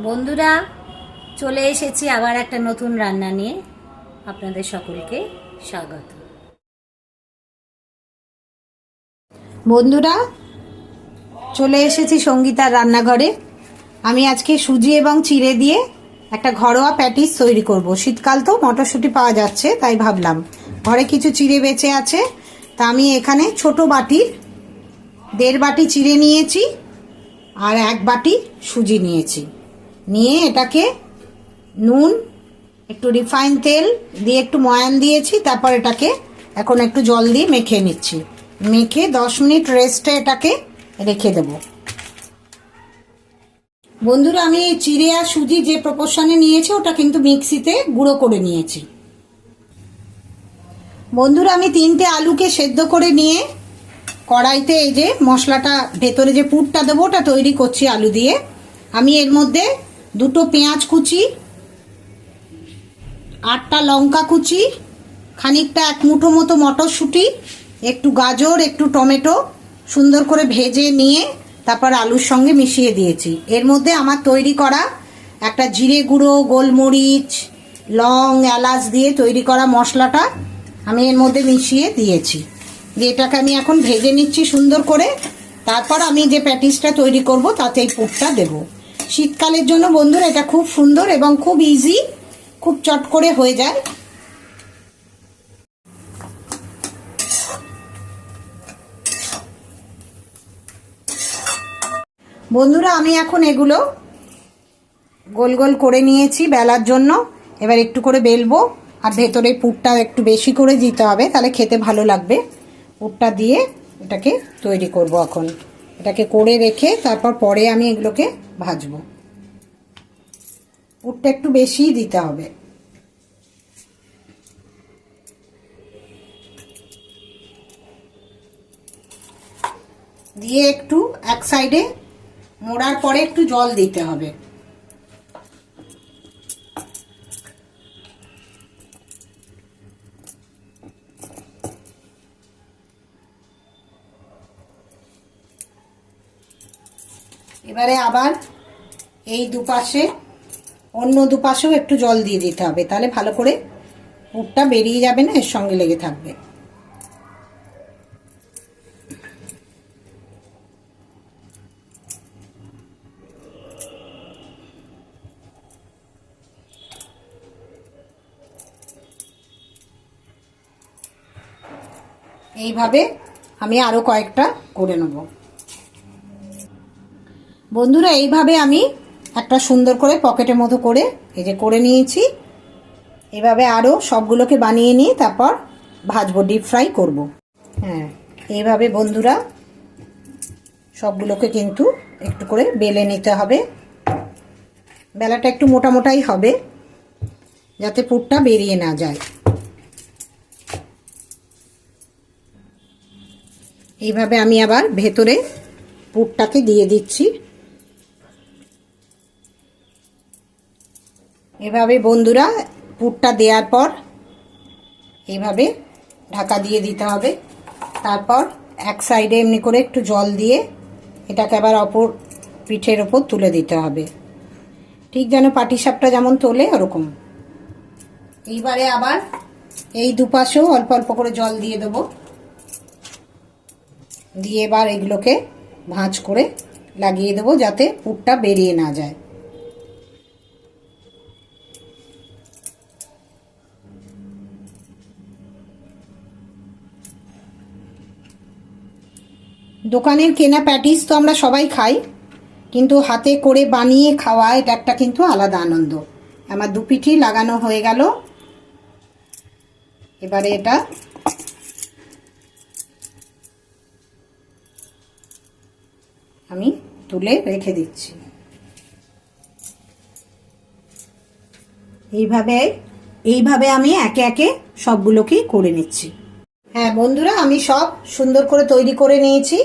বন্ধুরা, চলে এসেছি আবার একটা নতুন রান্না নিয়ে। আপনাদের সকলকে স্বাগত। বন্ধুরা, চলে এসেছি সঙ্গীতার রান্নাঘরে। আমি আজকে সুজি এবং চিড়ে দিয়ে একটা ঘরোয়া প্যাটিস তৈরি করব। শীতকাল তো মটরশুঁটি পাওয়া যাচ্ছে, তাই ভাবলাম ঘরে কিছু চিড়ে বেঁচে আছে, তা আমি এখানে ছোট বাটির 1.5 বাটি চিড়ে নিয়েছি আর 1 বাটি সুজি নিয়েছি। নিয়ে এটাকে নুন, একটু রিফাইন তেল দিয়ে একটু ময়ান দিয়েছি। তারপর এটাকে এখন একটু জল দিয়ে মেখে নিচ্ছি। মেখে 10 মিনিট রেস্টে এটাকে রেখে দেব। বন্ধুরা, আমি এই চিড়ে আর সুজি যে প্রপোর্শনে নিয়েছি ওটা কিন্তু মিক্সিতে গুঁড়ো করে নিয়েছি। বন্ধুরা, আমি 3টে আলুকে সেদ্ধ করে নিয়ে কড়াইতে এই যে মশলাটা, ভেতরে যে পুরটা দেবো ওটা তৈরি করছি আলু দিয়ে। আমি এর মধ্যে 2টো পেঁয়াজ কুচি, 8টা লঙ্কা কুচি, খানিকটা 1 মুঠো মতো মটরশুঁটি, একটু গাজর, একটু টমেটো সুন্দর করে ভেজে নিয়ে তারপর আলুর সঙ্গে মিশিয়ে দিয়েছি। এর মধ্যে আমার তৈরি করা একটা জিরে গুঁড়ো, গোলমরিচ, লং, এলাচ দিয়ে তৈরি করা মশলাটা আমি এর মধ্যে মিশিয়ে দিয়েছি। দিয়ে এটাকে আমি এখন ভেজে নিচ্ছি সুন্দর করে। তারপর আমি যে প্যাটিসটা তৈরি করব তাতে এই পুরটা দেব। শীতকালের জন্য বন্ধুরা এটা খুব সুন্দর এবং খুব ইজি, খুব চট করে হয়ে যায়। বন্ধুরা, আমি এখন এগুলো গোল গোল করে নিয়েছি বেলার জন্য। এবার একটু করে বেলবো, আর ভেতরে পুরটা একটু বেশি করে দিতে হবে, তাহলে খেতে ভালো লাগবে। পুরটা দিয়ে এটাকে তৈরি করব। এখন এটাকে করে রেখে তারপর পরে আমি এগুলোকে ভাজবো। পুরটা একটু বেশিই দিতে হবে। দিয়ে একটু এক সাইডে মোড়ার পরে একটু জল দিতে হবে। এবারে আবার এই দুপাশে, অন্য দুপাশেও একটু জল দিয়ে দিতে হবে, তাহলে ভালো করে পুরটা বেরিয়ে যাবে না, এর সঙ্গে লেগে থাকবে। এইভাবে আমি আরো কয়েকটা করে নেব। বন্ধুরা, এইভাবে আমি একটা সুন্দর করে পকেটের মতো করে এই যে করে নিয়েছি। এইভাবে আরো সবগুলোকে বানিয়ে নিয়ে তারপর ভাজবো, ডিপ ফ্রাই করব। হ্যাঁ, এইভাবে বন্ধুরা সবগুলোকে কিন্তু একটু করে বেলে নিতে হবে। বেলাটা একটু মোটা মোটাই হবে, যাতে পুরটা বেরিয়ে না যায়। এইভাবে আমি আবার ভেতরে পুরটাকে দিয়ে দিচ্ছি। এভাবে বন্ধুরা পুরটা দেওয়ার পর এইভাবে ঢাকা দিয়ে দিতে হবে। তারপর এক সাইডে এমনি করে একটু জল দিয়ে এটাকে আবার অপর পিঠের ওপর তুলে দিতে হবে, ঠিক যেন পাটিসাপটা যেমন তোলে ওরকম। এইবারে আবার এই দুপাশেও অল্প অল্প করে জল দিয়ে দেবো। দিয়ে এবার এগুলোকে ভাঁজ করে লাগিয়ে দেবো, যাতে পুরটা বেরিয়ে না যায়। দোকানের কেনা প্যাটিস তো আমরা সবাই খাই, কিন্তু হাতে করে বানিয়ে খাওয়া এটা একটা কিন্তু আলাদা আনন্দ। আমার 2 পিঠি লাগানো হয়ে গেল। এবারে এটা আমি তুলে রেখে দিচ্ছি। এইভাবে আমি একে একে সবগুলোকেই করে নিচ্ছি। হ্যাঁ বন্ধুরা, আমি সব সুন্দর করে তৈরি করে নিয়েছি।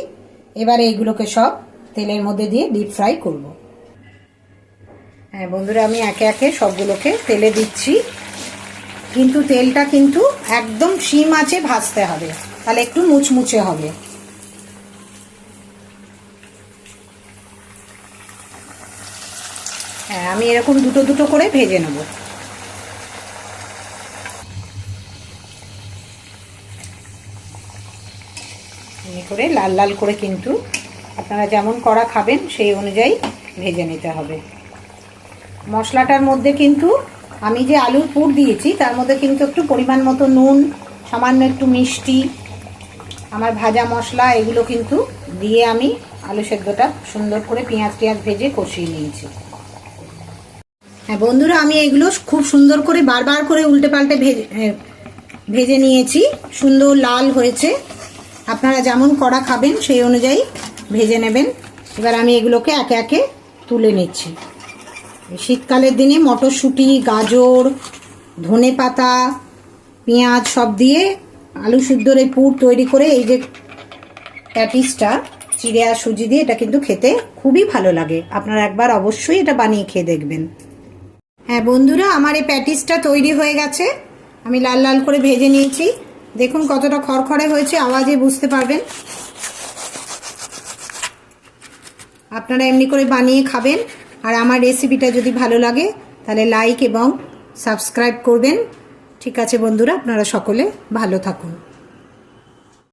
এবারে এইগুলোকে সব তেলের মধ্যে দিয়ে ডিপ ফ্রাই করব। হ্যাঁ বন্ধুরা, আমি একে একে সবগুলোকে তেলে দিচ্ছি, কিন্তু তেলটা কিন্তু একদম সিম আঁচে ভাজতে হবে, তাহলে একটু মুচমুচে হবে। হ্যাঁ, আমি এরকম দুটো দুটো করে ভেজে নেব। এমনি করে লাল লাল করে কিন্তু আপনারা যেমন কড়া খাবেন সেই অনুযায়ী ভেজে নিতে হবে। মশলাটার মধ্যে কিন্তু আমি যে আলুর পুর দিয়েছি তার মধ্যে কিন্তু একটু পরিমাণ মতো নুন, সামান্য একটু মিষ্টি, আমার ভাজা মশলা এগুলো কিন্তু দিয়ে আমি আলু সেদ্ধটা সুন্দর করে পেঁয়াজ ভেজে কষিয়ে নিয়েছি। হ্যাঁ বন্ধুরা, আমি এগুলো খুব সুন্দর করে বারবার করে উল্টে পাল্টে ভেজে নিয়েছি, সুন্দর লাল হয়েছে। আপনারা যেমন কড়া খাবেন সেই অনুযায়ী ভেজে নেবেন। এবার আমি এগুলোকে একে একে তুলে নিচ্ছি। শীতকালের দিনে মটরশুঁটি, গাজর, ধনেপাতা, পেঁয়াজ সব দিয়ে আলু সিদ্ধর এই পুর তৈরি করে এই যে প্যাটিসটা চিড়ে আর সুজি দিয়ে, এটা কিন্তু খেতে খুবই ভালো লাগে। আপনারা একবার অবশ্যই এটা বানিয়ে খেয়ে দেখবেন। হ্যাঁ বন্ধুরা, আমার এই প্যাটিসটা তৈরি হয়ে গেছে। আমি লাল লাল করে ভেজে নিয়েছি। দেখুন কতটা খড়খড়ে হয়েছে, আওয়াজে বুঝতে পারবেন। আপনারা এমনি করে বানিয়ে খাবেন। আর আমার রেসিপিটা যদি ভালো লাগে তাহলে লাইক এবং সাবস্ক্রাইব করবেন। ঠিক আছে বন্ধুরা, আপনারা সকলে ভালো থাকুন।